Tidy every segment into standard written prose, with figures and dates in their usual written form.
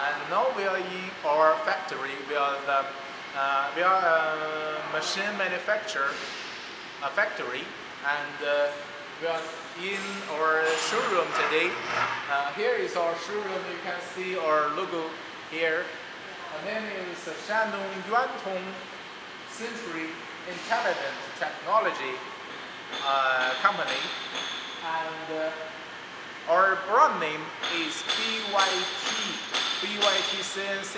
And now we are in our factory. We are a machine manufacturer factory, and we are in our showroom today. Here is our showroom. You can see our logo here. The name is Shandong Yuantong Century Intelligent Technology Company, and our brand name is BYT CNC.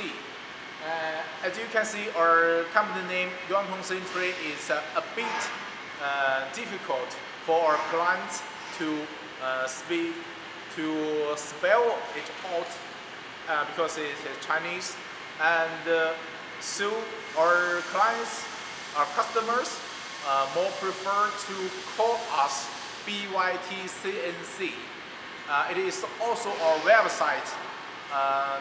As you can see, our company name Yuantong Century is a bit difficult for our clients to spell it out because it is Chinese, and so our clients, our customers, more prefer to call us BYT CNC. It is also our website,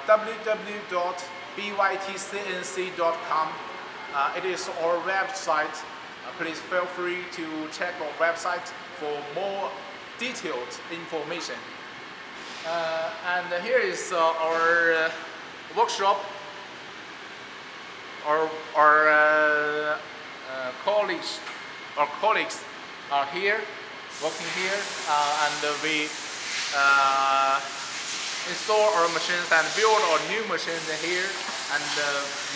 www.bytcnc.com. It is our website. Please feel free to check our website for more detailed information. And here is our workshop. Our colleagues are here, working here, and we install our machines and build our new machines here, and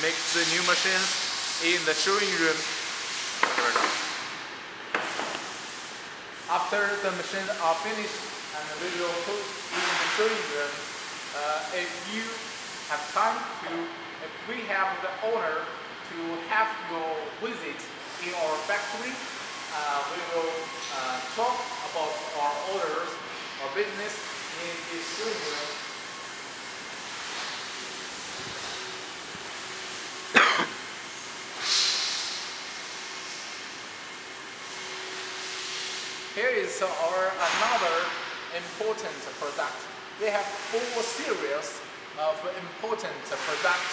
make the new machines in the showing room. After the machines are finished, and we will put in the showing room. If you have time to, if we have the honor to have your visit in our factory, we will talk about our orders, our business in this showing room. Here is our another important product. We have 4 series of important products.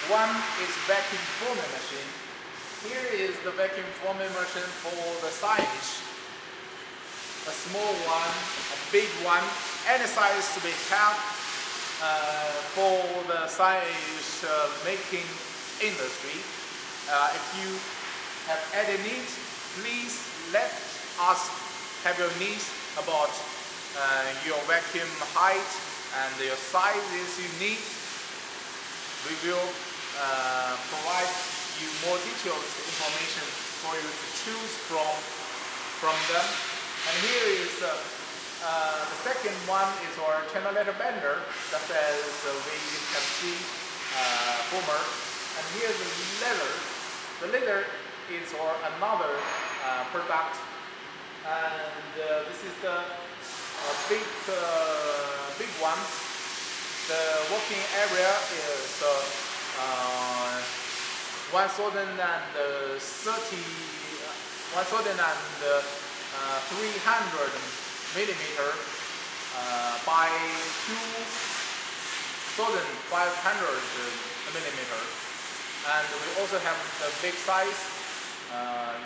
One is vacuum forming machine. Here is the vacuum forming machine for the size. A small one, a big one, any size we have for the size making industry. If you have any needs, please let us have your needs about your vacuum height and your sizes you need. We will provide you more detailed information for you to choose from them. And here is the second one is our channel letter bender, just as we can see former. And here's the leather. The leather is our another product. And this is the big one. The working area is 1,300 millimeter by 2,500 millimeter. And we also have the big size,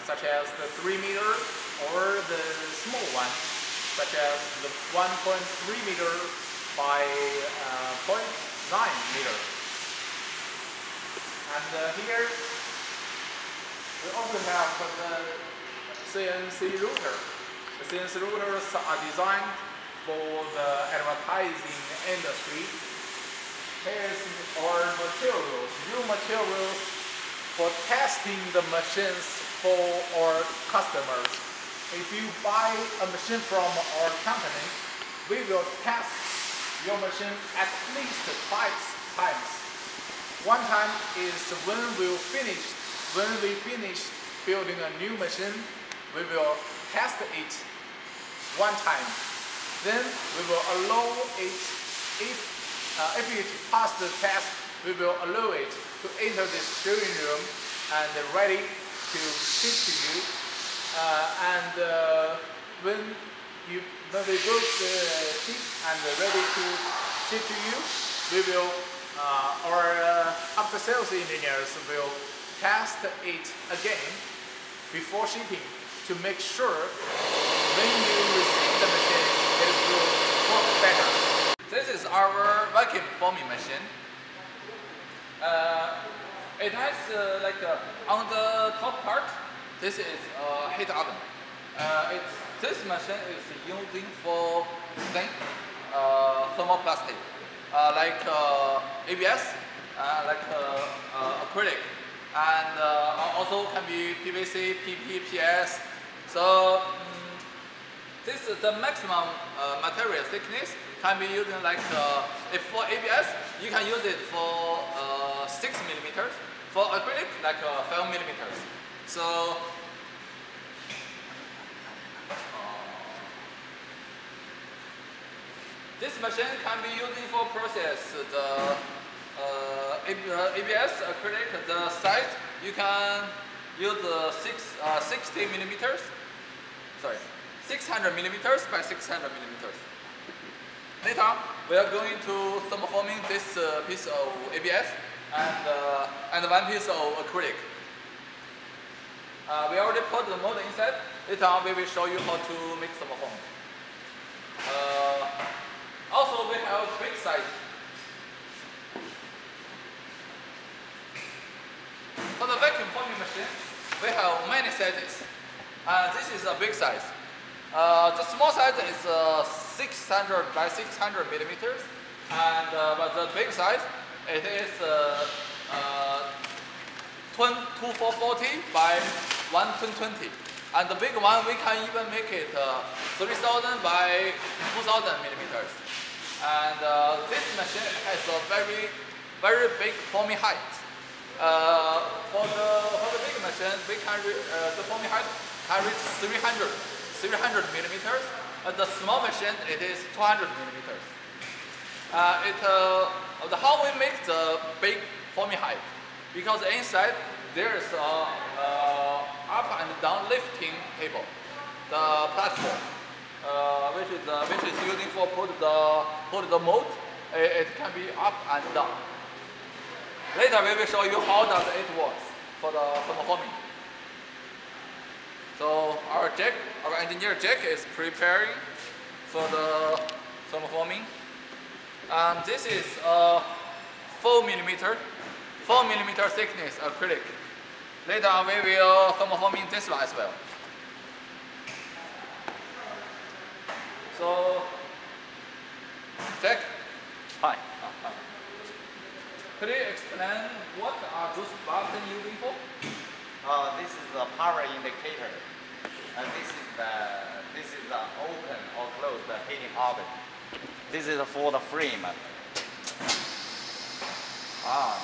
such as the 3 meter, or the small one, such as the 1.3 meter by 0.9 meter. And here we also have the CNC router. The CNC routers are designed for the advertising industry. Here's our materials, new materials for testing the machines for our customers. If you buy a machine from our company, we will test your machine at least 5 times. One time is when we finish building a new machine, we will test it one time. Then we will allow it, if it passes the test, we will allow it to enter this showing room and ready to ship to you. When we both ship and ready to ship to you, we will, our after sales engineers will test it again before shipping to make sure when you receive the machine, it will work better. This is our vacuum forming machine. It has on the top part, this is a heat oven. This machine is using for thin thermoplastic, like ABS, like acrylic, and also can be PVC, PP, PS. So this is the maximum material thickness can be used like if for ABS you can use it for 6 millimeters. For acrylic like 5 millimeters. So this machine can be used for process the ABS acrylic. The size you can use 60 millimeters. Sorry, 600 millimeters by 600 millimeters. Later we are going to thermoforming this piece of ABS and one piece of acrylic. We already put the mold inside. Later on we will show you how to make thermoform. Also we have big size. For the vacuum forming machine, we have many sizes. This is a big size. The small size is 600 by 600 millimeters, and but the big size it is 2440 by 120. And the big one we can even make it 3000 by 2000 millimeters. And this machine has a very big forming height. For the big machine, we can the forming height can reach 300 millimeters. The small machine it is 200 millimeters. How we make the big forming height? Because inside there is a up and down lifting table, the platform, which is using for put the mold. It can be up and down. Later we will show you how does it works for the thermoforming. So our engineer Jack is preparing for the thermoforming. And this is a 4 millimeter thickness acrylic. Later on we will thermoforming this one as well. So, Jack. Hi. Could you explain what are those buttons using for? This is the power indicator, and this is the open or close the heating oven. This is for the frame.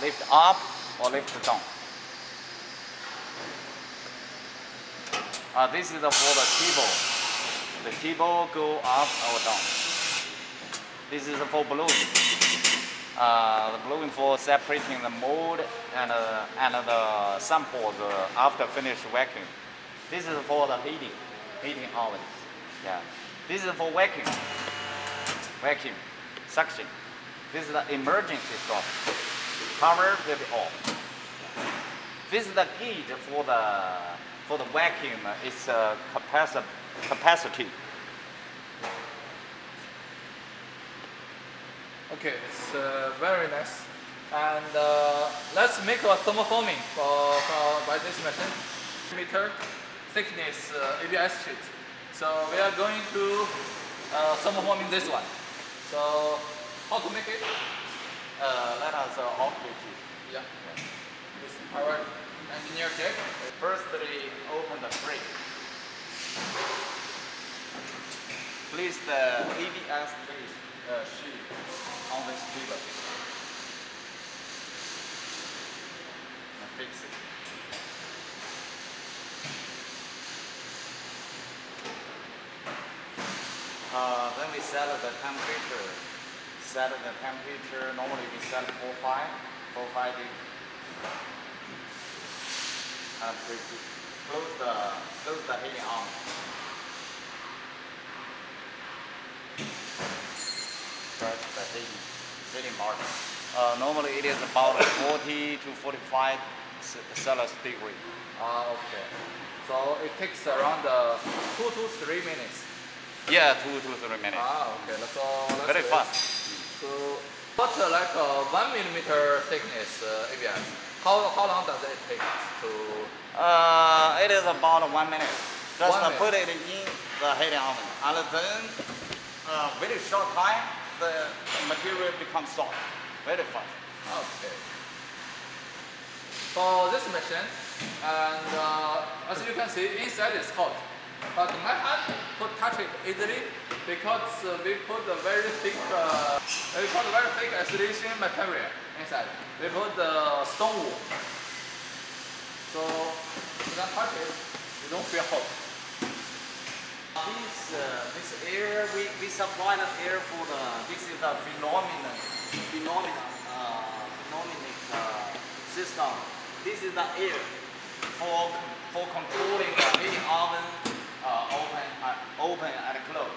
Lift up or lift down. This is for the table. The table go up or down. This is for blowing. The blowing for separating the mold and the samples after finished vacuum. This is for the heating ovens. Yeah. This is for vacuum, suction. This is the emergency stop. Power will be off. This is the gauge for the vacuum. It's capacity. Okay, it's very nice. And let's make a thermoforming by this machine. Meter thickness ABS sheet. So we are going to thermoforming this one. So how to make it? Let us operate it. Yeah. This is our engineer Jack. Firstly, open the frame. Place the ABS sheet on this table and fix it. Then we set the temperature. Normally we set 4-5 degrees. And close the heating on. Press the heating button. Normally it is about 40 to 45 Celsius degree. Okay. So it takes around 2 to 3 minutes. Yeah, 2 to 3 minutes. Okay. So let's very wait. fast. So What like 1 millimeter thickness ABS? How long does it take to? It is about 1 minute. Just 1 minute. put it in the heating oven, and then very short time the material becomes soft, very fast. Okay. For this machine, and as you can see, inside is hot, but my hand could touch it easily because we put a very thick isolation material inside. We put the stone wool, so you can touch it, you don't feel hot. This air, we supply the air for this is the phenomenon system. This is the air for controlling the heating oven open and close,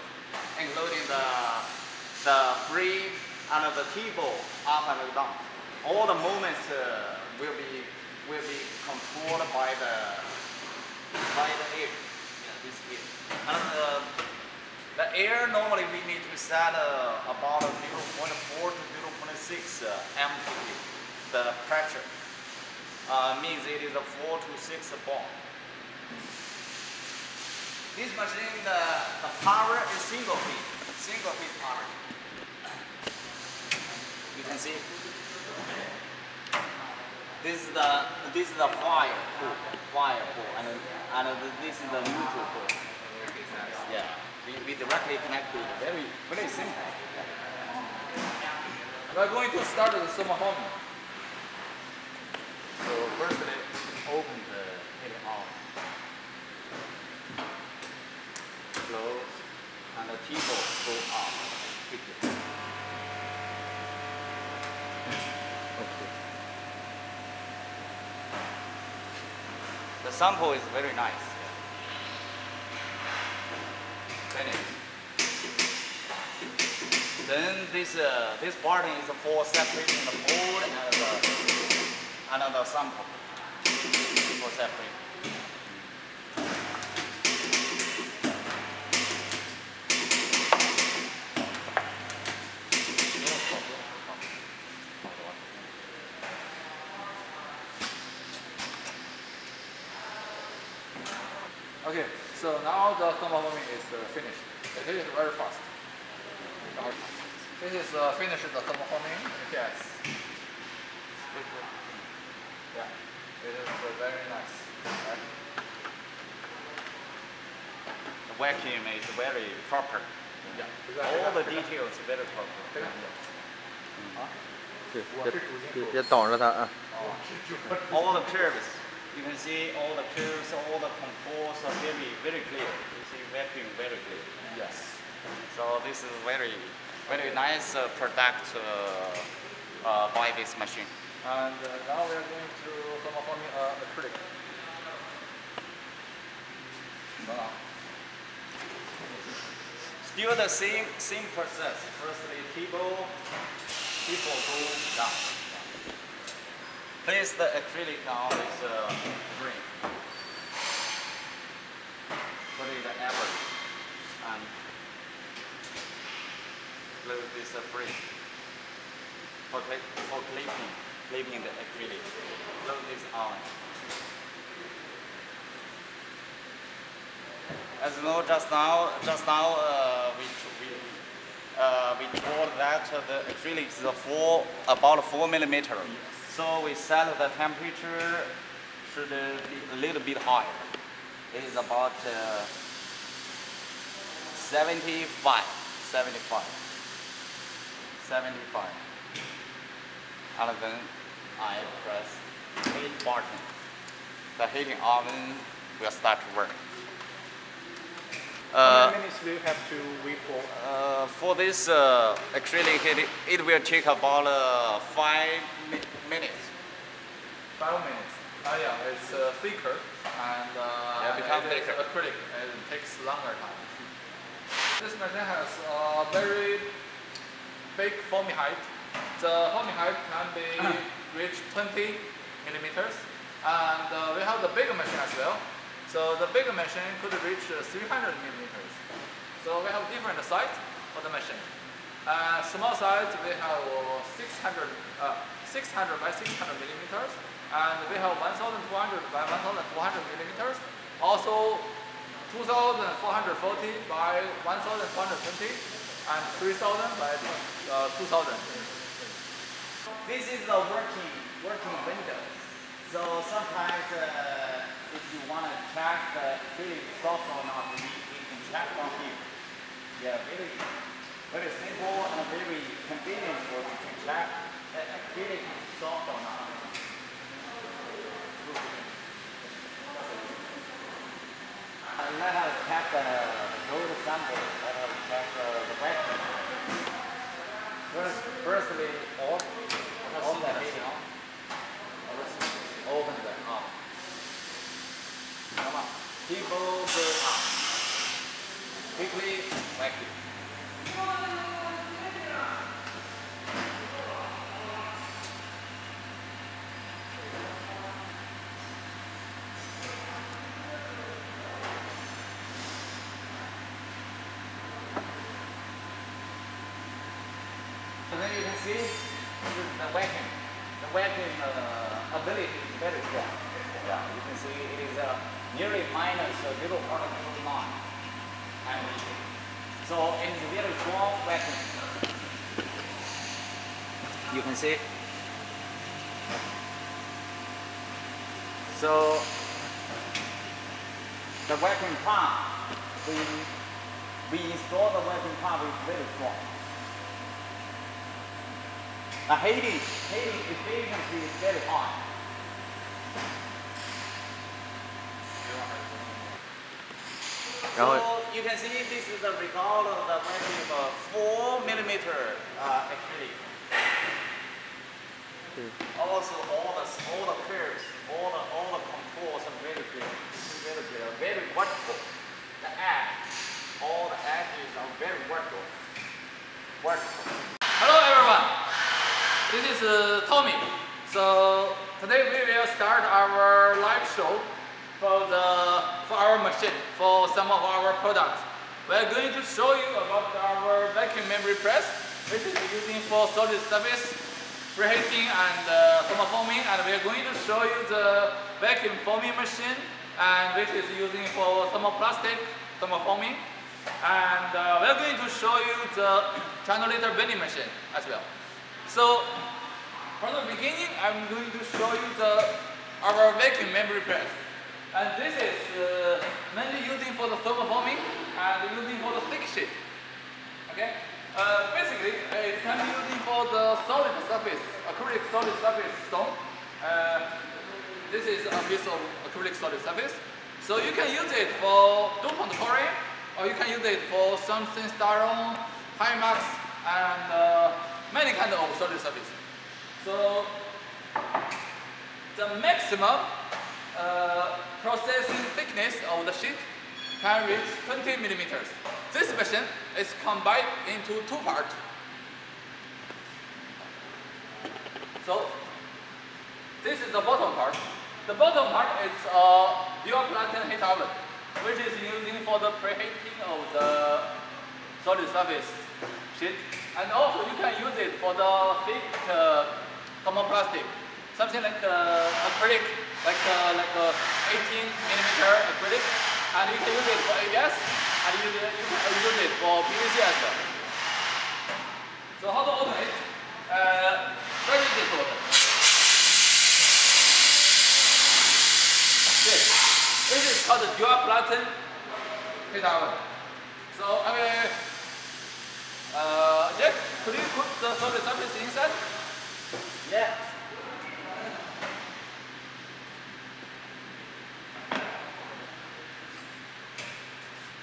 including the frame and the table up and down. All the movements will be controlled by the air. This air. And the air normally we need to set about 0.4 to 0.6 amplitude. The pressure means it is a 4 to 6 bar. This machine, the power is single feed power. You can see. This is the fire pole, and this is the neutral pole. Yeah, we directly connect to it. Very simple. We are going to start the thermoforming. So firstly, open the heating oven. Close, and the table go up quickly. Okay. The sample is very nice. Finished. Then this button is for separating the mold and the sample for separating. Okay, so now the thermoforming is finished. It is very fast. This is finished the thermoforming. Yes. Yeah, it is very nice. Right? The vacuum is very proper. Yeah. All the details very proper. 别挡着它啊。 All the curves, you can see all the curves, all the contours are very clear. You see vacuum very clear. Yes. So this is very nice product by this machine. And now we are going to thermoforming acrylic. Still the same process. Firstly, table go down. Place the acrylic on this frame. Put it in average and close this frame for clipping the acrylic. Close this on. As you know, just now we told that the acrylic is about 4 millimeter. So we set the temperature should be a little bit higher. It is about 75. And then I press heat button. The heating oven will start to work. How many minutes do you have to wait for? For this acrylic, it will take about 5 minutes. 5 minutes. Yeah, it's thicker and become it is thicker. acrylic and it takes longer time. This machine has a very big forming height. The forming height can be reached 20 millimeters, and we have the bigger machine as well. So the bigger machine could reach 300 millimeters. So we have different size for the machine. Small size, we have 600 by 600 millimeters, and we have 1,200 by 1,400 millimeters. Also, 2,440 by 1,420, and 3,000 by 2,000. This is the working window. So sometimes if you want to check the really soft or not, you can check from here. Yeah, very simple and very convenient for you to check acrylic soft or not. Let us check the gold sample. Let us check the vacuum. Firstly, open the heating. Open the up. Come on. People go up. Quickly vacuum. And then you can see the vacuum. The vacuum ability is very strong. Yeah, you can see it is nearly minus 0.09. And so it is a very strong vacuum. You can see. So the vacuum pump, we install the vacuum pump is very strong. The heating efficiency is very high. So you can see this is the result of the vacuum of 4 millimeter acrylic. Also all the curves, all the contours are very clear, very vertical. The edge, all the edges are very vertical. Hello everyone, this is Tommy. So today we will start our live show for our machine, for some of our products. We are going to show you about our vacuum memory press, which is using for solid surface preheating and thermoforming, and we are going to show you the vacuum forming machine, and which is using for thermoplastic thermoforming, and we are going to show you the granulator bending machine as well. So from the beginning, I'm going to show you our vacuum memory press, and this is mainly using for the thermoforming and using for the thick sheet. Okay. Basically, it can be used for the solid surface, acrylic solid surface stone. This is a piece of acrylic solid surface. So you can use it for DuPont chlorine, or you can use it for something styrene, Hymax, and many kinds of solid surface. So the maximum processing thickness of the sheet can reach 20 millimeters. This machine is combined into two parts. So this is the bottom part. The bottom part is a dual platen heat oven, which is using for the preheating of the solid surface sheet. And also you can use it for the thick thermoplastic, something like acrylic, like 18 millimeter acrylic. And you can use it for ABS, and you can use it for PVC as well. So how to open it? Very easy to open. This is called the dual platen heat oven. So I will, Jack, could you put the solid surface inside? Yeah.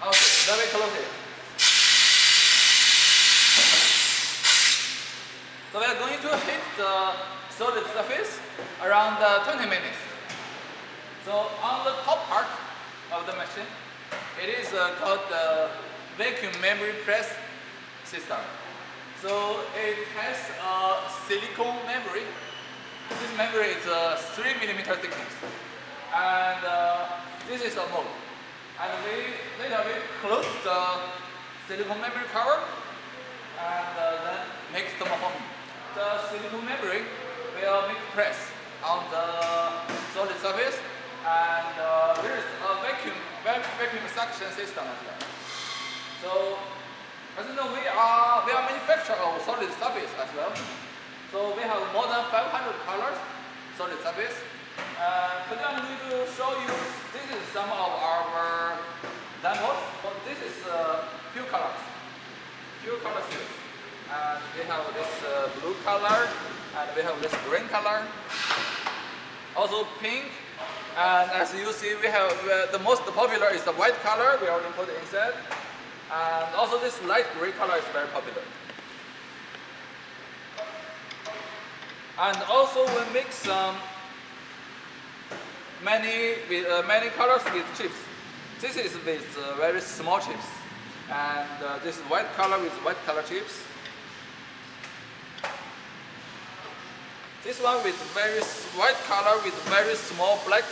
Okay, let me close it. So we are going to heat the solid surface around 20 minutes. So on the top part of the machine, it is called the vacuum memory press system. So it has a silicone memory. This memory is 3 millimeter thickness, and this is a mold. And later we close the silicone memory cover, and then make thermoforming. The silicone membrane will make press on the solid surface, and there is a vacuum suction system as well. So, as you know, we are manufacturer of solid surface as well. So we have more than 500 colors solid surface. Today I'm going to show you, this is some of our examples. This is pure color series. And we have this blue color, and we have this green color. Also pink, and as you see, we have the most popular is the white color. We already put it inside. And also this light gray color is very popular. And also we make some many colors with chips. This is with very small chips, and this is white color with white color chips. This one with very white color with very small black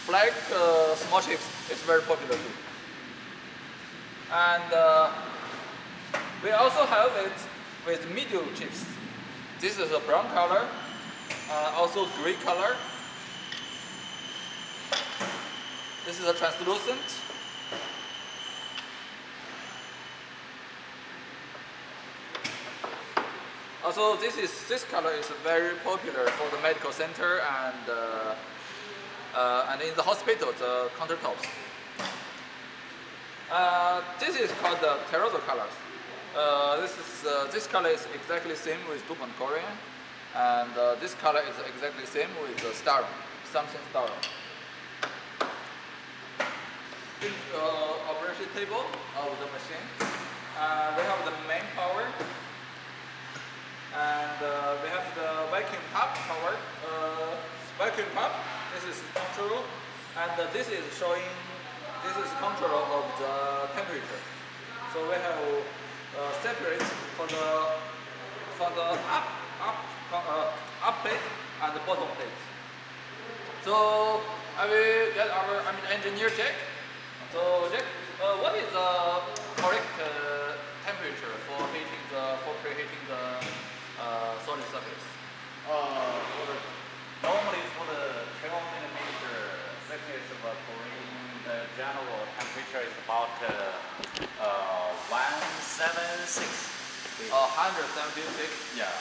small chips. It's very popular too. And we also have it with medium chips. This is a brown color, also gray color. This is a translucent. Also, this color is very popular for the medical center and in the hospital, the countertops. This is called the terrazzo colors. This color is exactly same with DuPont Korean, and this color is exactly same with the Samsung styro. This is the operation table of the machine. We have the main power, and we have the vacuum pump power. Vacuum pump. This is control, and this is showing. This is control of the temperature. So we have separate for the up plate and the bottom plate. So I will get our engineer check. So Jack, what is the correct temperature for preheating the solid surface? Normally for the 12 millimeter thickness of Korean, the general temperature is about 176. 176. Yeah.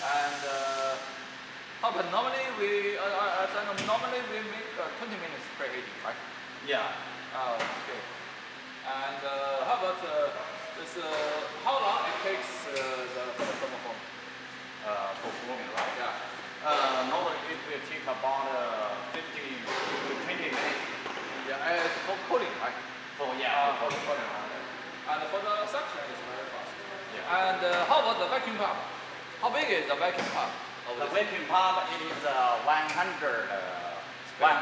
And how about normally we make 20 minutes preheating, right? Yeah. Okay. And how about this? How long it takes for the thermoform? For forming, right? Yeah. Normally it will take about 15 to 20 minutes. Yeah, it's for cooling, right? For cooling. And for the suction, it's very fast. Yeah. And how about the vacuum pump? How big is the vacuum pump? The vacuum pump, it is 100 square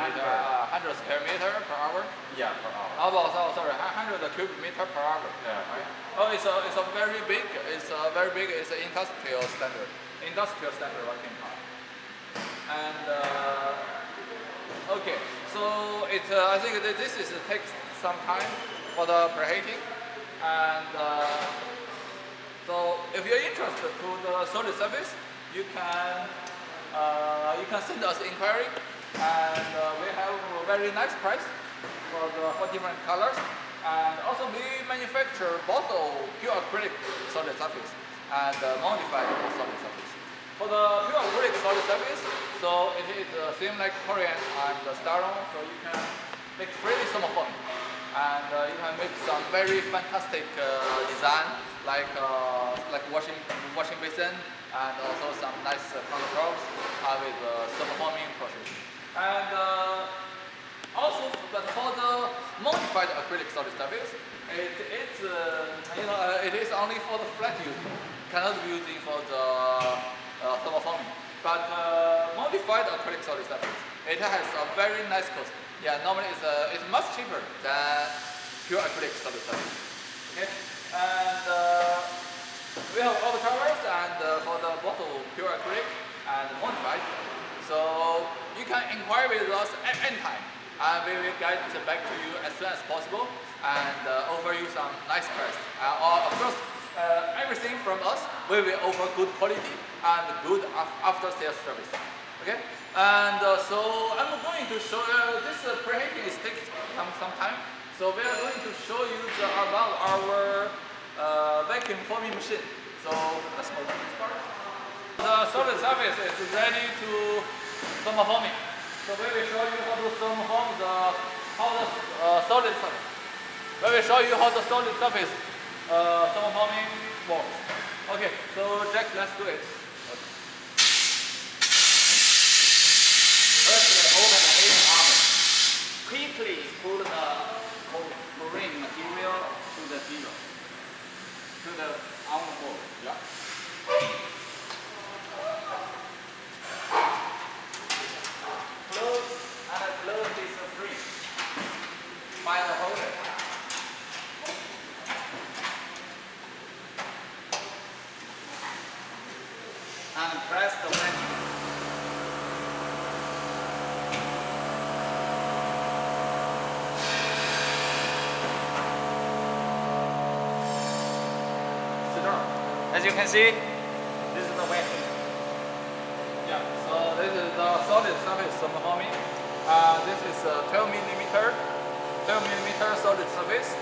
meter per hour. Yeah, per hour. Oh, sorry, 100 cubic meter per hour. Yeah. Right? Oh, it's a very big. It's very big. It's an industrial standard vacuum pump. And okay, so I think that this takes some time for the preheating, and so if you're interested to the solid surface, you can send us inquiry, and we have a very nice price for different colors, and also we manufacture both pure acrylic solid surface and modified solid surface. For the pure acrylic solid surface, so it is same like Korean and the Shangdong, so you can make freely thermoforming, and you can make some very fantastic design like washing basin, and also some nice countertops with thermoforming process. And also, but for the modified acrylic solid surface, it is only for the flat use, cannot be using for the thermoforming. But modified acrylic solid surface, it has a very nice cost. Yeah, normally it's much cheaper than pure acrylic solid surface. Okay, and we have all the colors, and for the bottle pure acrylic and modified. So you can inquire with us at any time, and we will get back to you as soon as possible and offer you some nice price. Or of course, everything from us, we will offer good quality and good after sales service. Okay, and so I'm going to show this preheating is taking some time. So we are going to show you about our vacuum forming machine. So let's move to this part. The solid surface is ready to thermoforming. So we will show you how to thermoform the solid surface. We will show you how the solid surface thermoforming works. Okay, so Jack, let's do it. First, open the heating oven. Quickly put the pouring material to the zero, to the oven board. Yeah. Close and close this free by the holder. And press the vacuum. As you can see, this is the vacuum. Yeah, so this is the solid surface thermoforming. This is a 12 millimeter solid surface.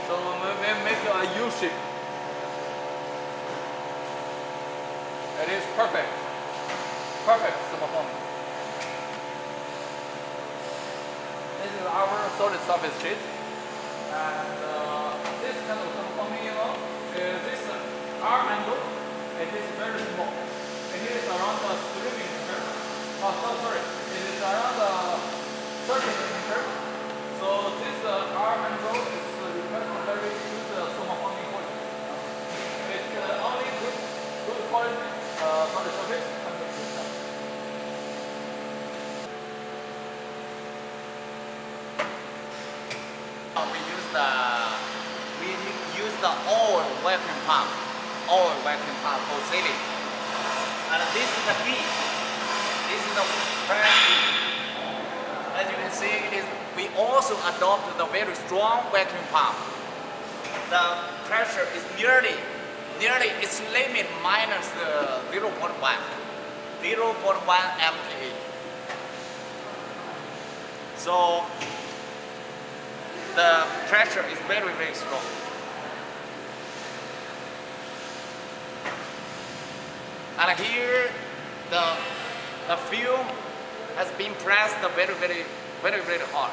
So we make a U shape. It is perfect thermoforming. This is our solid surface sheet, and this kind of thermoforming, this R angle, it is very small. It is around 3 millimeter. Oh, so sorry. It is around 30 millimeter. So this R angle is necessary to the thermoforming quality. It's only good quality solid surface can make this done. We use the oil vacuum pump. For sealing. And this is the heat. This is the press heat. As you can see, we also adopt the very strong vacuum pump. The pressure is nearly its limit minus 0.1 MPa. So the pressure is very strong. And here, the film has been pressed very hard.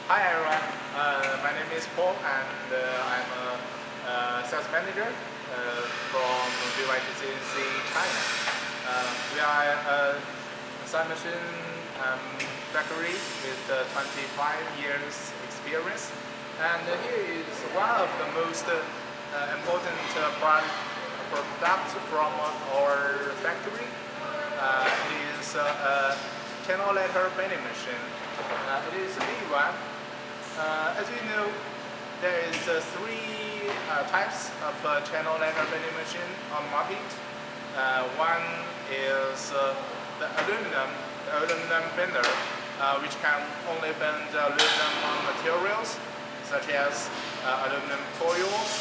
Hi everyone, my name is Paul and I'm a sales manager from BYTCC China. We are a sewing machine factory with 25 years experience, and here is one of the most important products from our factory. It is a channel letter bending machine. It is a big one. As you know, there is 3 types of channel letter bending machine on market. One is the aluminum bender, which can only bend aluminum materials such as aluminum coils,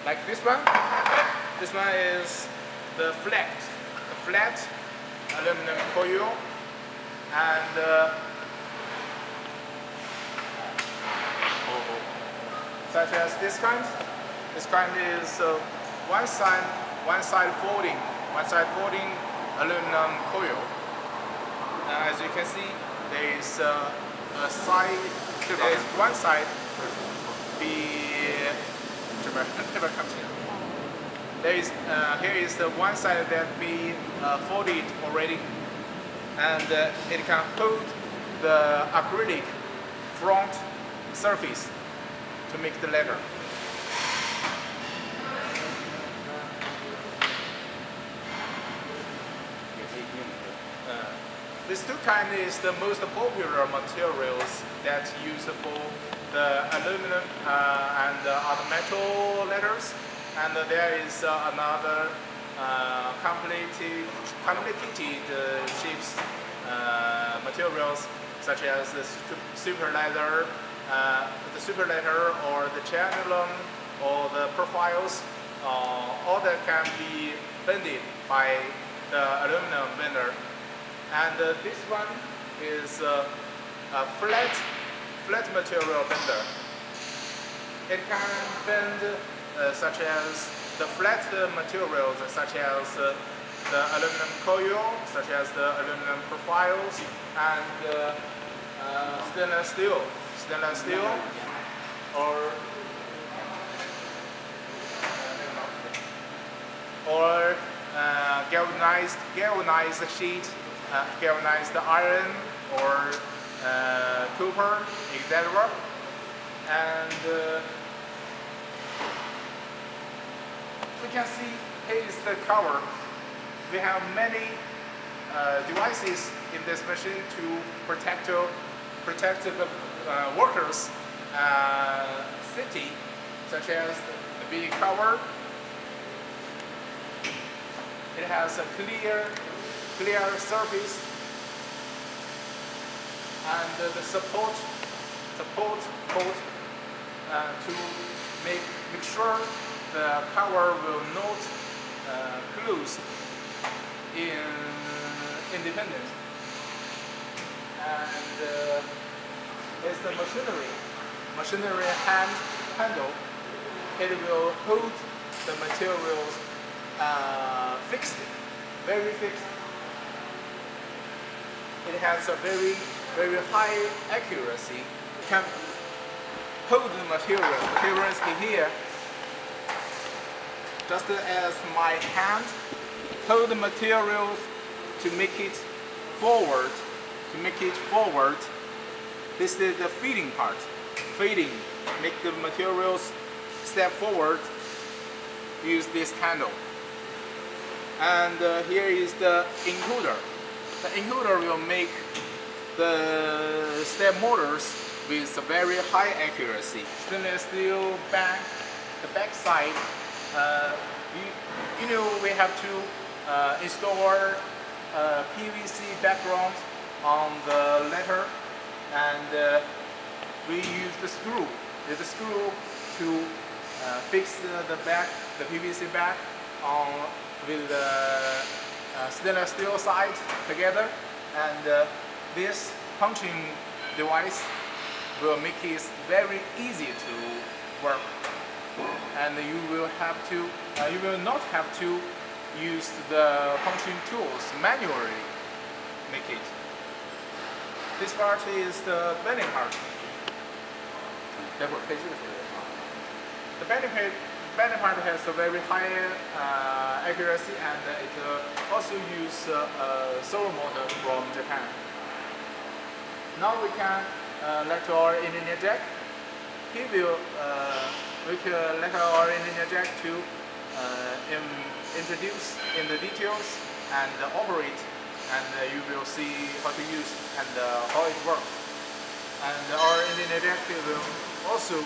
like this one. This one is the flat aluminum coil, and such as this kind. This kind is one side folding aluminum coil. As you can see, there is one side here is the one side that be folded already, and it can hold the acrylic front surface to make the letter. This two kind is the most popular materials that used for the aluminum and other metal letters. And there is another complicated shapes materials such as the super leather, or the channelum, or the profiles. All that can be bended by the aluminum bender. And this one is a flat material bender. It can bend such as the flat materials, such as the aluminum coil, such as the aluminum profiles, and stainless steel, or galvanized sheet, galvanized iron, or copper, etc. And we can see here is the cover. We have many devices in this machine to protect the workers' safety, such as the big cover. It has a clear surface, and the support coat to make sure the cover will not close in independence. And it's the machinery handle. It will hold the materials fixed, very fixed. It has a very high accuracy. It can hold the materials here, just as my hand hold the materials to make it forward. This is the feeding part. Make the materials step forward. Use this handle. And here is the encoder. The encoder will make the step motors with a very high accuracy. Stainless steel back, the back side. You know, we have to install PVC background on the letter, and we use the screw. There's a screw to fix the PVC back on with the stainless steel side together, and this punching device will make it very easy to work, and you will not have to use the punching tools manually. Make it. This part is the bending part. The bending part has a very high accuracy, and it also uses a servo motor from Japan. Now we can let our engineer Jack. He will let our engineer Jack to introduce in the details and operate, and you will see how to use and how it works. And our engineer Jack will also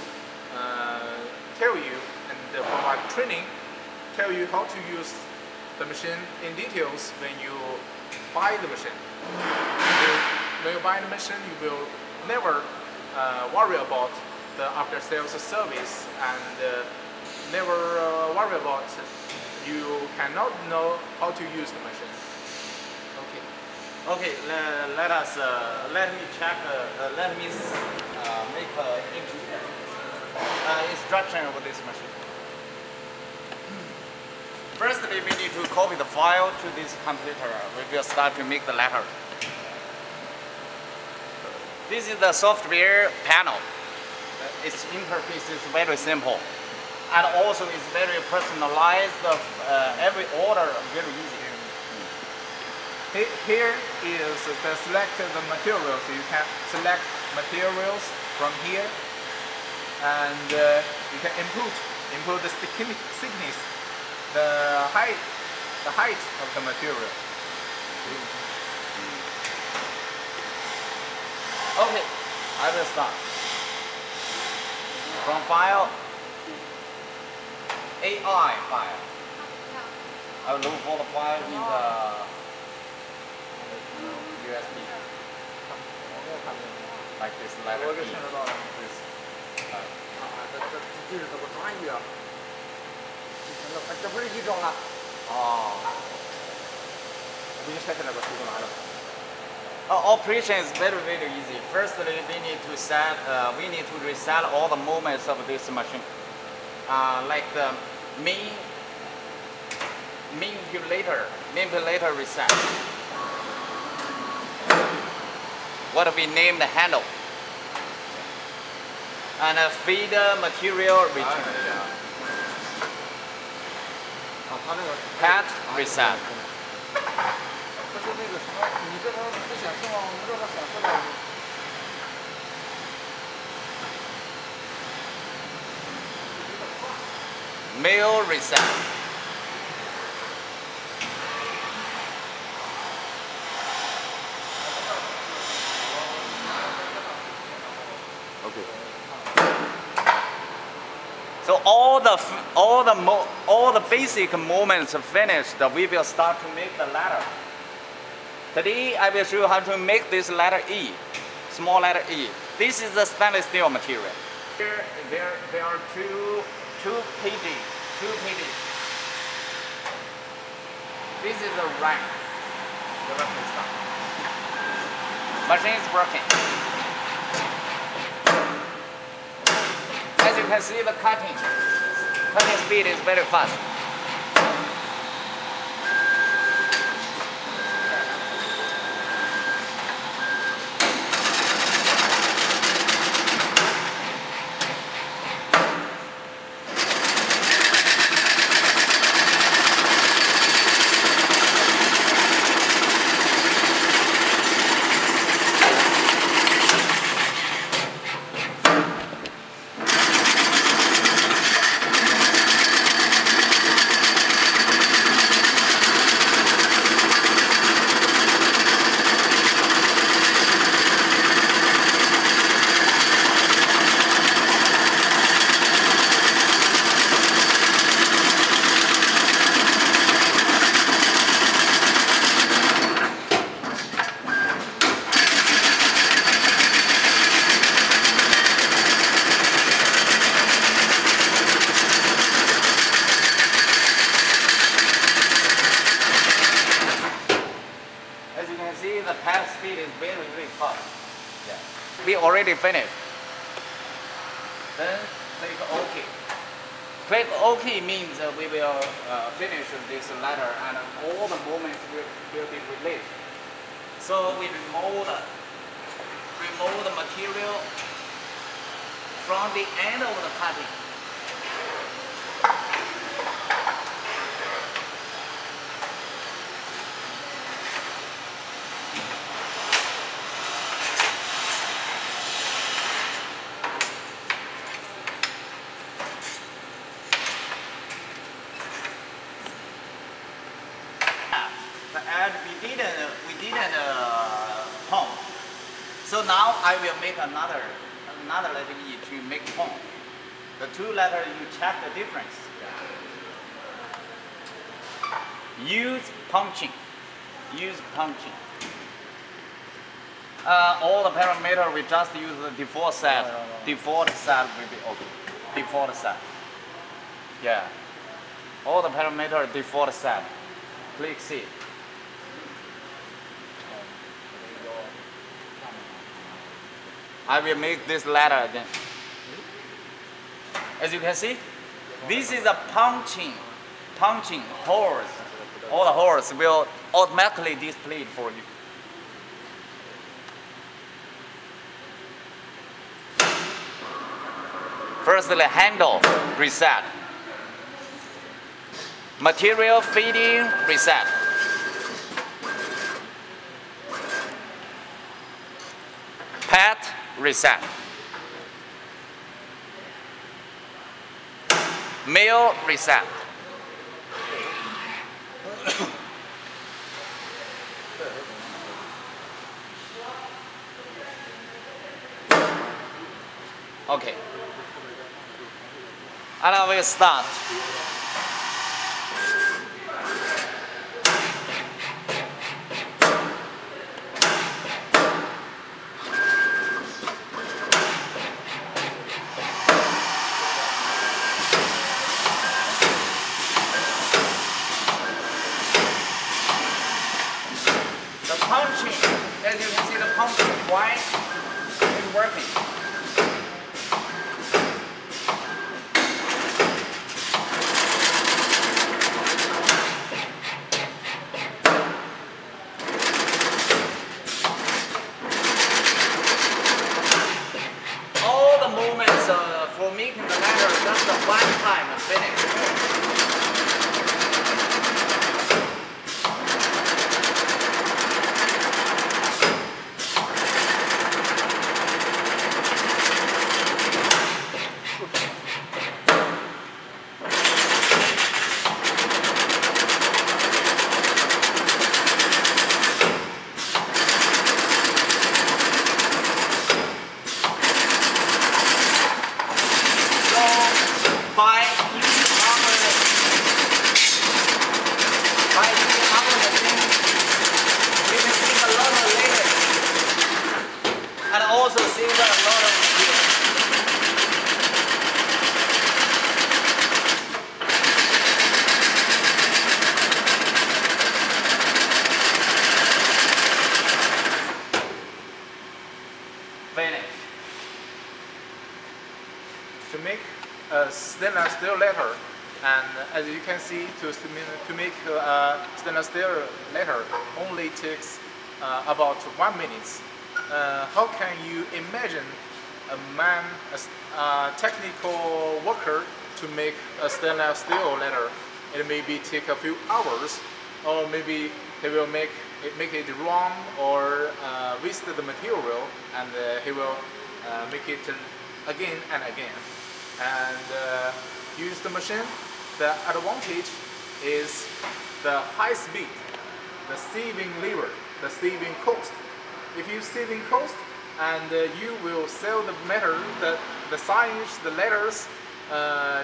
tell you and provide training, tell you how to use the machine in details when you buy the machine. When you buy the machine, you will never worry about the after-sales service, and never worry about you cannot know how to use the machine. Okay, let me check, let me make instruction of this machine. Firstly, we need to copy the file to this computer. We will start to make the letter. This is the software panel. Its interface is very simple, and also it's very personalized. Every order very easy. Here is the selected materials. You can select materials from here, and you can input the thickness, the height of the material. Okay, I will start. From file, AI file. I will look for the file in the USB. Like this letter E. This, 这是怎么转移啊？这不是一种了。哦。我给你拆开那个图给拿着。 Operation is very easy. Firstly, we need to reset all the movements of this machine, like the manipulator reset. What we name the handle, and feed material return. Pad reset. 不是那个什么，你这个不显示吗？我们这个显示了。Mail reset. Okay. So all the basic movements finished, we will start to make the ladder. Today I will show you how to make this letter E, small letter E. This is the stainless steel material. Here there are two pages. This is the rack. The rack is done. Machine is working. As you can see, the cutting speed is very fast. We already finished. Then click OK. Click OK means we will finish this ladder and all the movements will be released. So we remove the material from the end of the cutting. And we didn't pump. So now I will make another letter E to make pump. The two letters you check the difference. Use punching. All the parameters we just use the default set. Default set will be okay. Default set. Yeah. All the parameters default set. Click C. I will make this ladder again. As you can see, this is a punching holes. All the holes will automatically display for you. Firstly, handle reset. Material feeding reset. Pad reset. Mail reset. Okay. And I will start. The punching, as you can see, the punching white is working. All the movements for making the ladder just one time and finish. By using our machine, we can save a lot of labor and also save a lot of material. Finish. To make a stainless steel ladder, and as you can see, to make a stainless steel ladder only takes about 1 minute. How can you imagine a man, a technical worker, to make a stainless steel ladder? It maybe take a few hours, or maybe he will make it wrong or waste the material, and he will make it again and again. And use the machine. The advantage is the high speed, the saving labor, the saving cost. If you saving cost, and you will sell the metal, the size, the letters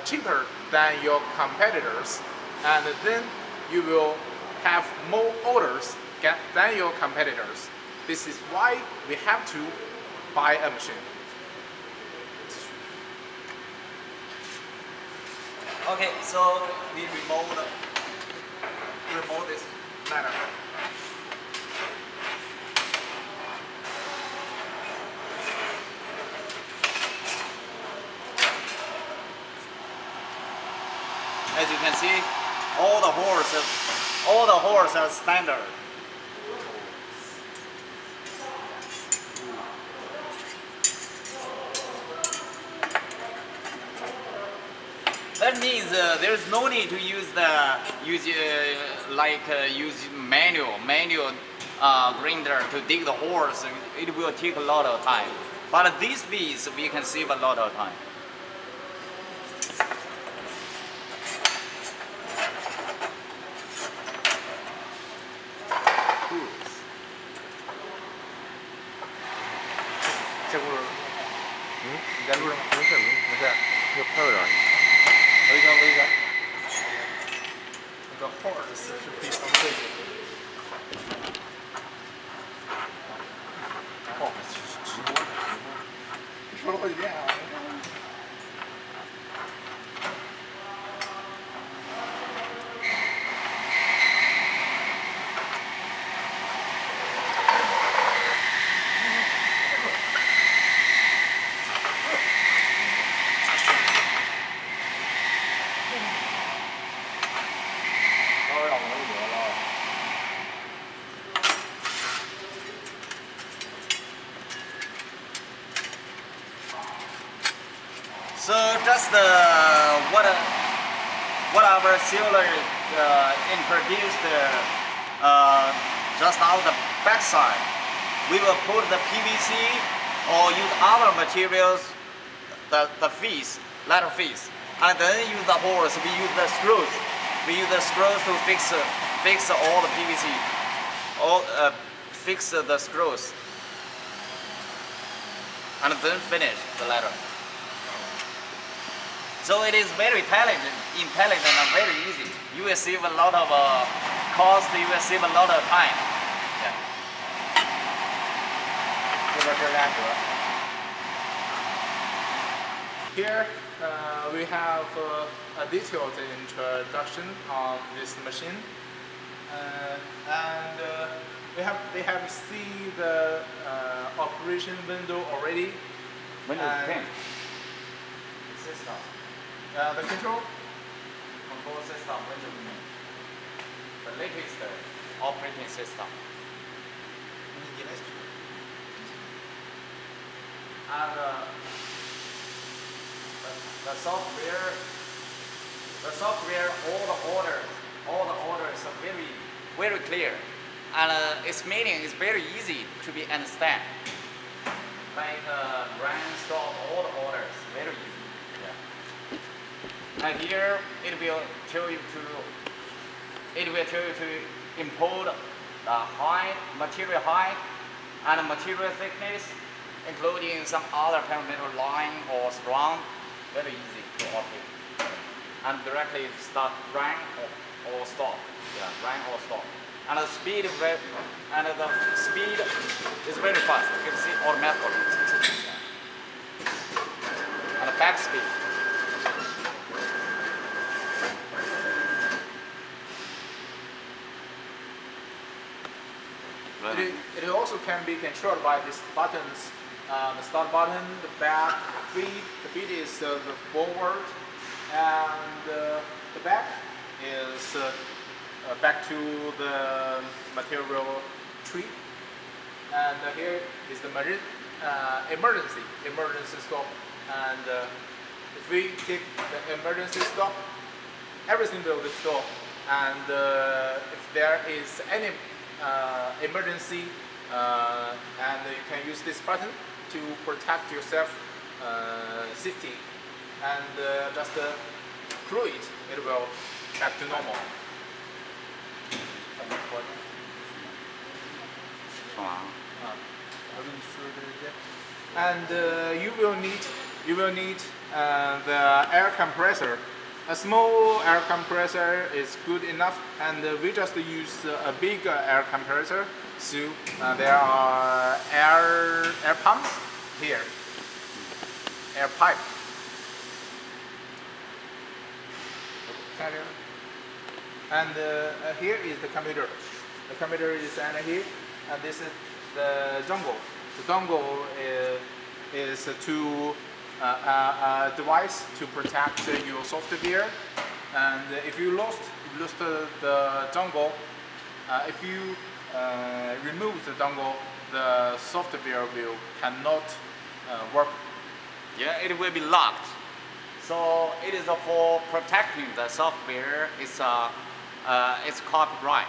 cheaper than your competitors, and then you will have more orders than your competitors. This is why we have to buy a machine. Okay, so we remove this ladder. As you can see, all the holes are standard. That means there's no need to use manual grinder to dig the holes. It will take a lot of time. But this piece we can save a lot of time. The horse should be from this.哦，直播，你说了好几遍啊。So just what our sealer introduced just on the back side, we will put the PVC or use other materials, the ladder face, and then use the holes. We use the screws. We use the screws to fix all the PVC, fix the screws, and then finish the ladder. So it is very intelligent and very easy. You will save a lot of cost, you will save a lot of time. Yeah. 这边这俩格。 Here we have a detailed introduction on this machine, and they have seen the operation window already. Windows 10. System. The control. Control system, Windows 10. The latest operating system. And the software, all the orders are very, very clear, and its meaning is very easy to be understand. Like run, stop, all the orders, very easy. Yeah. And here it will tell you to import the height, material height, and material thickness, including some other parameter line or surround. Very easy to operate. And directly start run or stop. Yeah, run or stop. And the speed is very fast. You can see automatically. Yeah. And the back speed. It also can be controlled by these buttons. The start button, the back, feed. The feed is the forward, and the back is back to the material tree. And here is the emergency stop. And if we take the emergency stop, everything will stop. And if there is any emergency, and you can use this button to protect yourself safety, and just screw it, it will back to normal. And you will need the air compressor. A small air compressor is good enough, and we just use a big air compressor. So there are air pumps here, air pipe. And here is the computer. The computer is here, and this is the dongle. The dongle is to a device to protect your software. And if you lost the dongle, if you remove the dongle, the software cannot work. Yeah, it will be locked. So it is for protecting the software. It's copyright.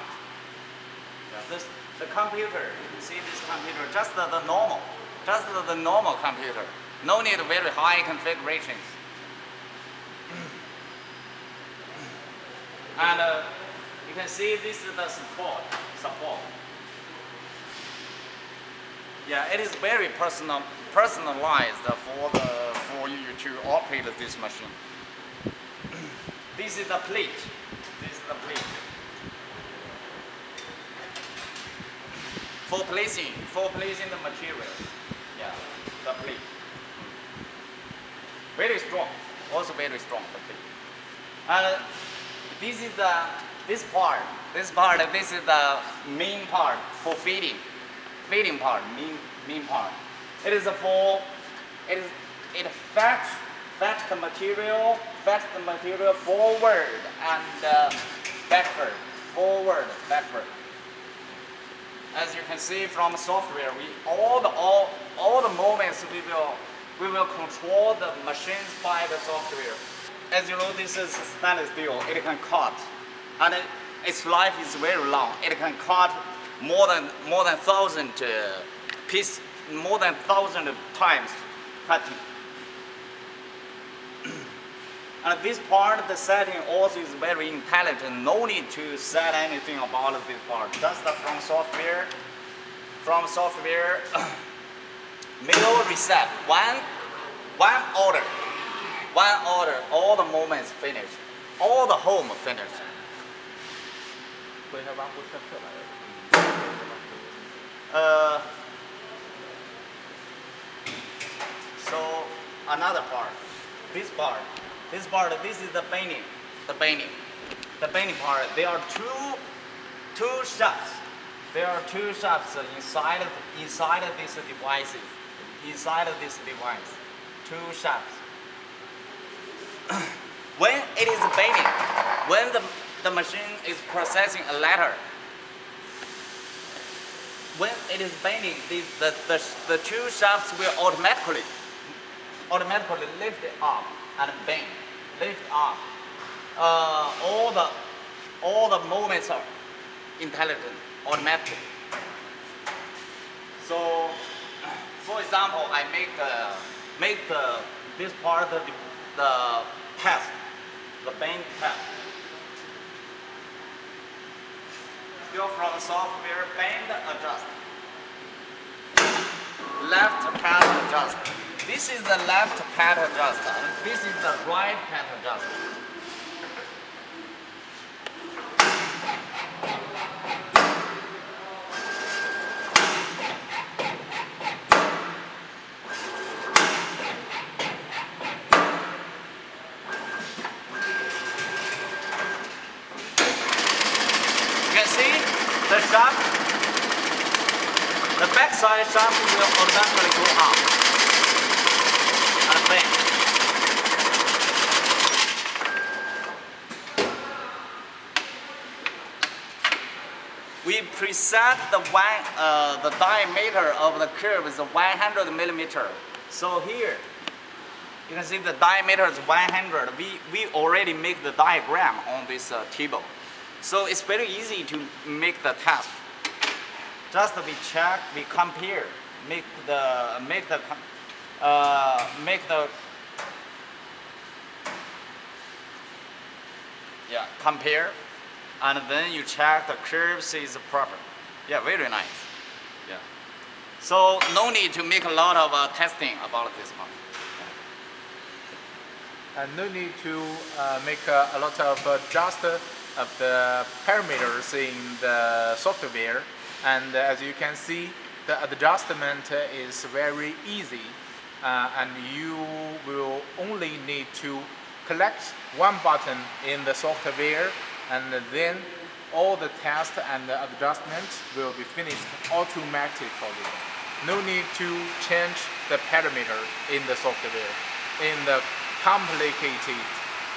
Yeah. The computer, you see this computer, just the normal computer. No need very high configurations. And you can see this is the support. Yeah, it is very personalized for you to operate this machine. This is the plate. For placing the materials. Yeah, the plate. Very strong, also very strong, the plate. And this is this part. This is the main part for feeding part, main part. It is it fetch the material forward and backward. As you can see from software, all the movements we will control the machines by the software. As you know, this is stainless steel. It can cut, and its life is very long. It can cut more than 1,000 pieces, more than 1,000 times cutting. And this part, the setting also is very intelligent. No need to set anything about this part. Just from software, middle reset, one order. one order, all the movements finished, all the home finished. So another part, this part, this is the bending, the bending part. There are two shafts. There are two shafts inside of these devices. Inside of this device, two shafts. When it is bending, when the machine is processing a letter, when it is bending, the two shafts will automatically lift it up and bend, lift up. All the movements are intelligent, automatic. So, for example, I make this part of the test, the bend test. Still from software, bend, adjust. Left pad adjust. This is the left pad adjust. This is the right pad adjust. The shaft, the backside shaft will automatically go up and bend. We preset the diameter of the curve is 100 millimeter. So here, you can see the diameter is 100. We already make the diagram on this table. So it's very easy to make the test. Just we check, we compare, compare, and then you check the curves is proper. Yeah, very nice. Yeah. So no need to make a lot of testing about this one. And no need to make a lot of adjust of the parameters in the software, and as you can see, the adjustment is very easy, and you will only need to select one button in the software, and then all the test and the adjustment will be finished automatically. No need to change the parameter in the software, in the complicated,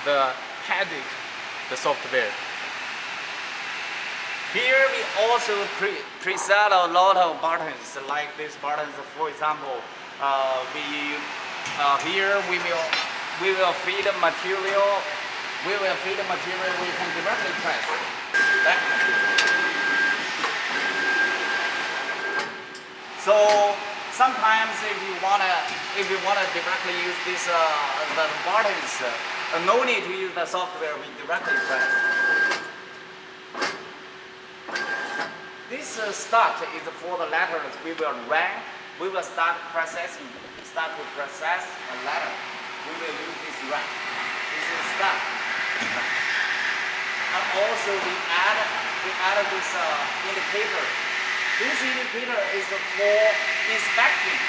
the headache, the software. Here we also preset a lot of buttons, like these buttons. For example, here we will feed the material. We can directly press that material. So sometimes if you wanna directly use this the buttons, no need to use the software. We directly press. This start is for the letters we will run. We will start to process a letter. We will use this run. This is start. And also we add this indicator. This indicator is for inspecting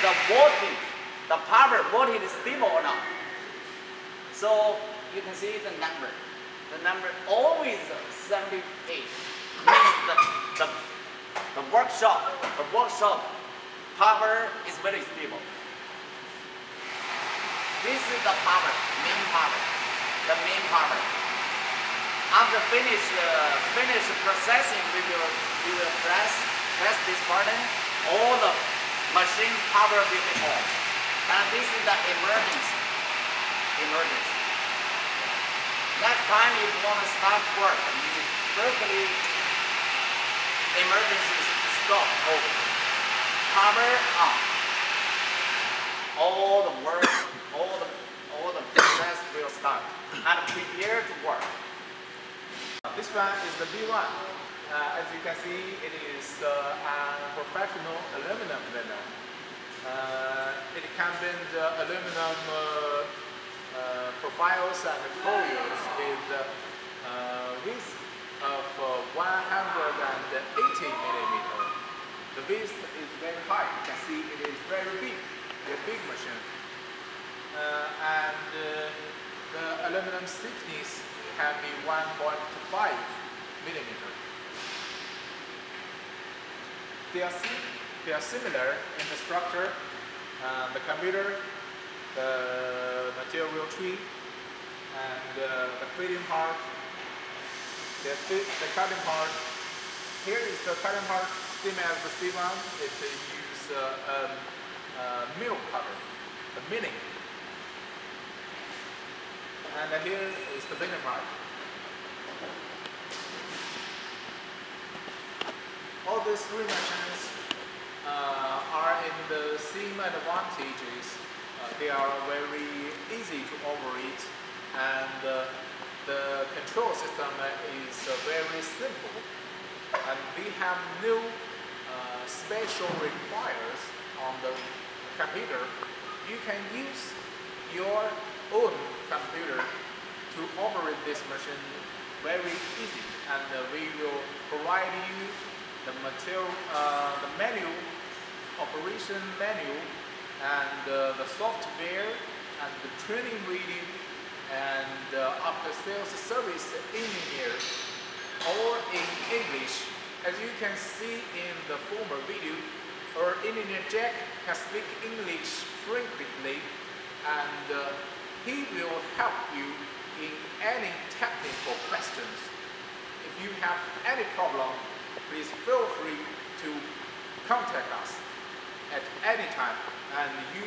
the voltage, the power voltage is stable or not. So you can see the number. The number always 78. Means the workshop power is very stable. This is the power, the main power. After finish processing, we will press this button. All the machine power will be on. And this is the emergency. Next time you want to start work, you firstly emergency stop over. Power on. All the work, all the process will start and prepare to work. This one is the B1. As you can see, it is a professional aluminum liner. It can bend aluminum profiles and coils with width of 180 millimeter. The width is very high. You can see it is very big, a big machine. The aluminum thickness can be 1.5 millimeter. They are similar in the structure, the computer, the material tree, and the feeding part, the cutting part. Here is the cutting part, same as the C1. It uses a mill cutter, the milling. And here is the bending part. All these three machines are in the same advantages. They are very easy to operate, and the control system is very simple, and we have no special requires on the computer. You can use your own computer to operate this machine very easy, and we will provide you the material, the manual, operation manual, and the software, and the training video, and after sales service engineer, all in English. As you can see in the former video, our engineer Jack can speak English frequently, and he will help you in any technical questions. If you have any problem, please feel free to contact us at any time, and you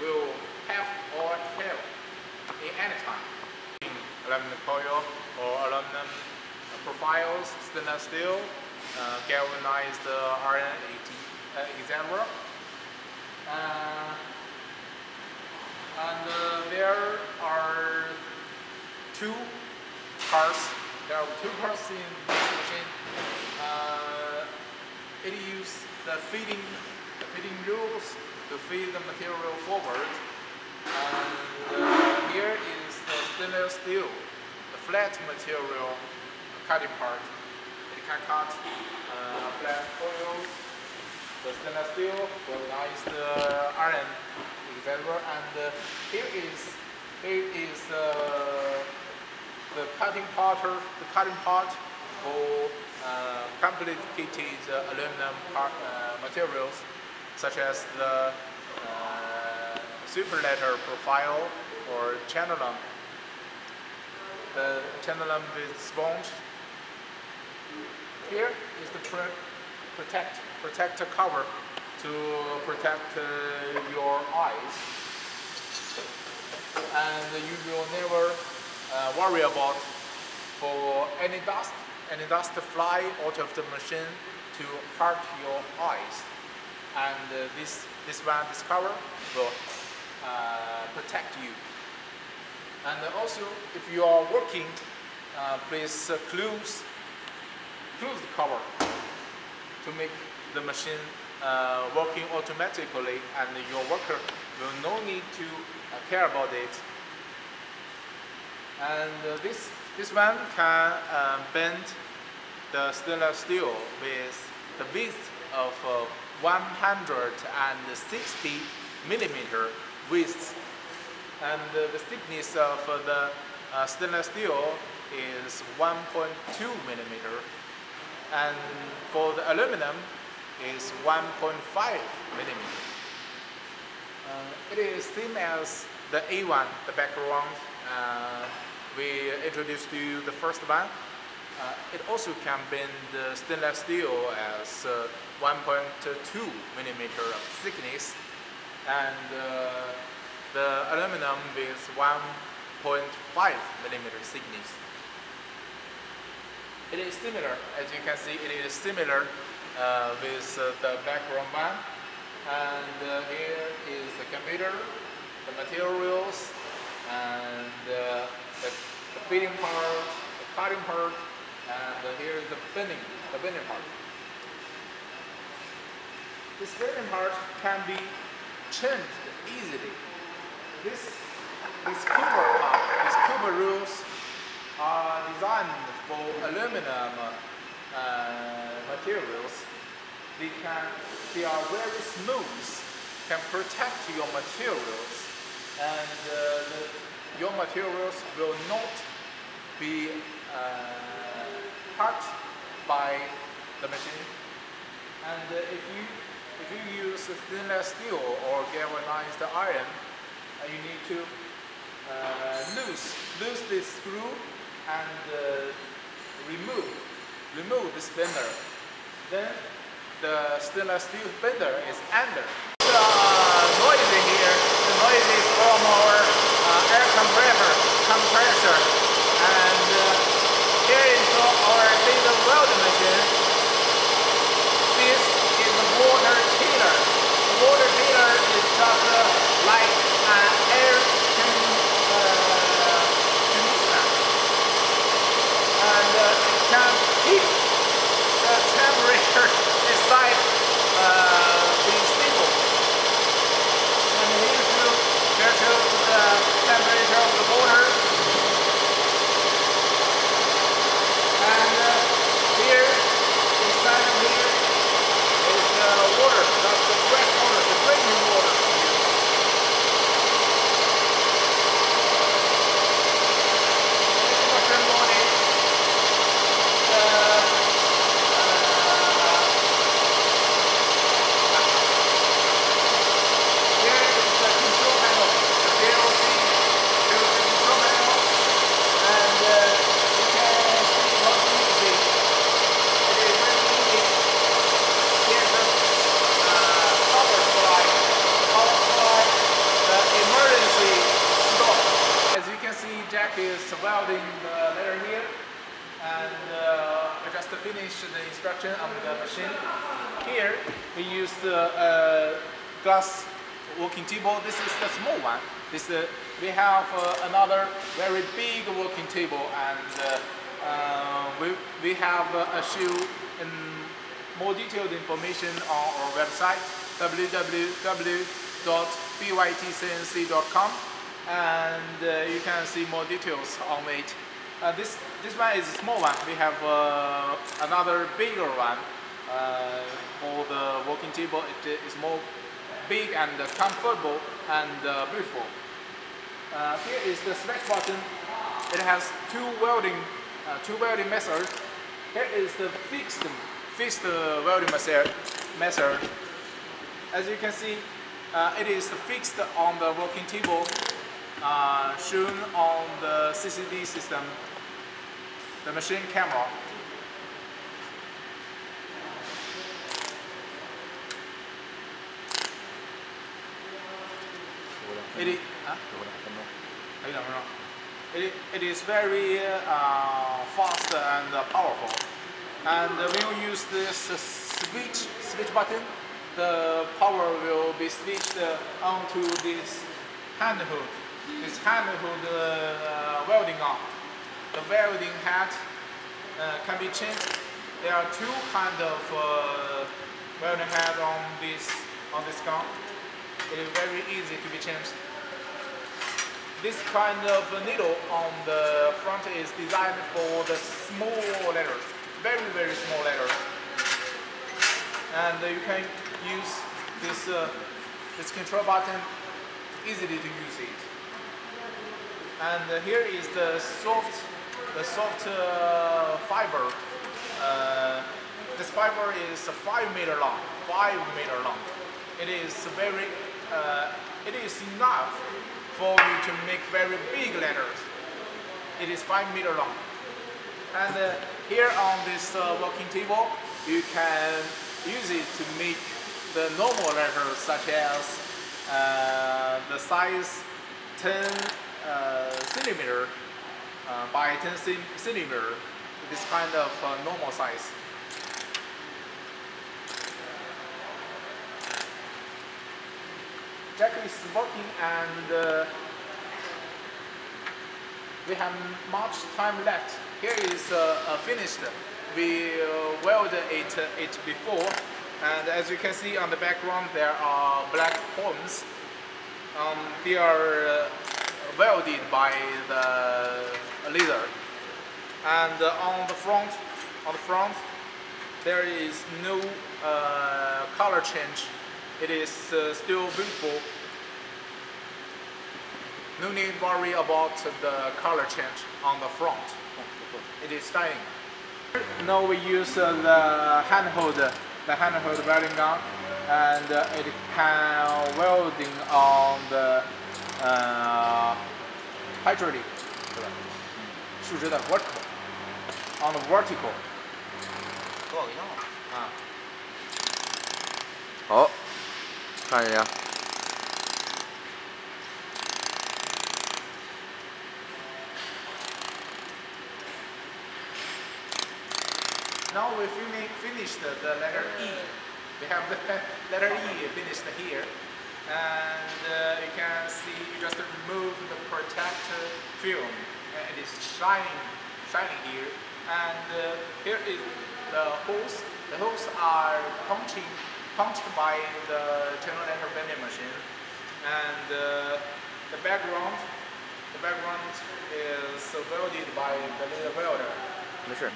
will have our help in any time. Aluminum coil or aluminum profiles, stainless steel, galvanized iron, etc. And there are two parts. There are two parts in this machine. It uses the feeding rules to feed the material forward. And here is the stainless steel, the flat material cutting part. It can cut flat coils, the stainless steel, galvanized iron, etc. And here is the cutting part for complicated aluminum materials, such as the superletter profile or channelum. The channelum with sponge. Here is the protector cover to protect your eyes, and you will never worry about for any dust fly out of the machine to hurt your eyes. And this cover will protect you. And also, if you are working, please close the cover to make the machine working automatically, and your worker will no need to care about it. And this one can bend the stainless steel with the width of 160 millimeter width, and the thickness of the stainless steel is 1.2 millimeter, and for the aluminum is 1.5 millimeter. It is same as the A1, the background we introduced to you the first one. It also can bend the stainless steel as 1.2 millimeter of thickness, and the aluminum with 1.5 millimeter thickness. It is similar, as you can see, it is similar with the background one. And here is the computer, the materials, and the feeding part, the cutting part, and here is the bending part. This bending part can be changed easily. These Cooper rules are designed for aluminum materials. They are very smooth, can protect your materials, and your materials will not be hurt by the machine. And if you use stainless steel or galvanized iron, you need to loose this screw and remove this bender. Then the stainless steel bender is under. The noise here, the noise is from our air compressor, and here is our laser welding machine. This is a water chiller. The water chiller is just like an air conditioner, and it can keep the temperature inside the stable. And here to measure the temperature of the water. And here, inside of here, is the water. That's the fresh water, the drinking water. Jack is welding the letter here, and I just finished the instruction on the machine. Here we use the glass working table. This is the small one. We have another very big working table, and we have show in more detailed information on our website www.bytcnc.com. And you can see more details on it. This one is a small one. We have another bigger one for the working table. It is more big and comfortable and beautiful. Here is the select button. It has two welding methods. Here is the fixed welding method. As you can see, it is fixed on the working table. Shown on the CCD system, the machine camera. It is very fast and powerful. And when you use this switch button, the power will be switched onto this hand hook. This hand hook welding arm. The welding head can be changed. There are two kinds of welding head on this gun. It is very easy to be changed. This kind of needle on the front is designed for the small letters, very small letters. And you can use this control button easily to use it. And here is the soft fiber. This fiber is 5 meter long. It is enough for you to make very big letters. It is 5 meter long. And here on this working table, you can use it to make the normal letters, such as the size 10 centimeter by 10 centimeter, this kind of normal size. Jack is working, and we have much time left. Here is finished. We welded it before. And as you can see on the background, there are black points. They are welded by the laser. And on the front, there is no color change. It is still beautiful. No need to worry about the color change on the front. It is styling. Now we use the handheld welding gun, and it can welding on the hydraulic, 竖直的 vertical, on the vertical. 多少个样啊？好，看一下。Now we finished the letter E. We have the letter E finished here. And you can see, you just remove the protector film. And it is shining here. And here is the holes. The holes are punched by the channel letter bending machine. And the background is welded by the little welder. 没事。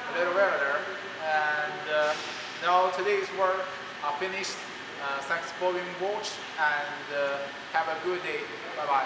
A little welder. And now today's work are finished. Thanks for watching, and have a good day. Bye bye.